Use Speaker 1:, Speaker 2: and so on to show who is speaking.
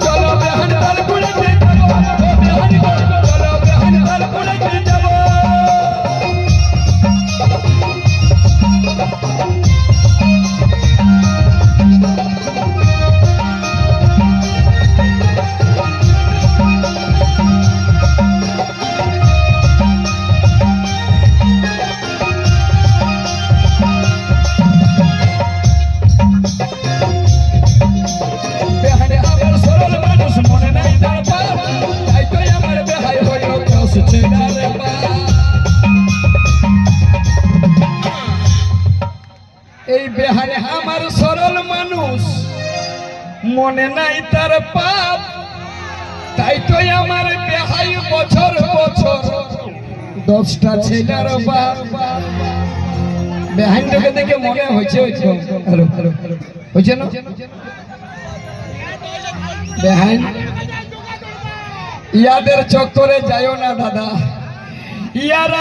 Speaker 1: চলো বেহান তার পুরাতে যাব ও বেহান গো চলো বেহান তার পুরাতে যাব এই বেহানে আমার সরল মানুষ মনে নাই তার পাপ তাই তো আমার বেহাই বছর বছর 10টা ছেলের বাপ বেহানটাকে দেখে মনে হয়েছে হয়েছে না বেহান ইয়াদের চক্করে যাইও না দাদা ইয়ারা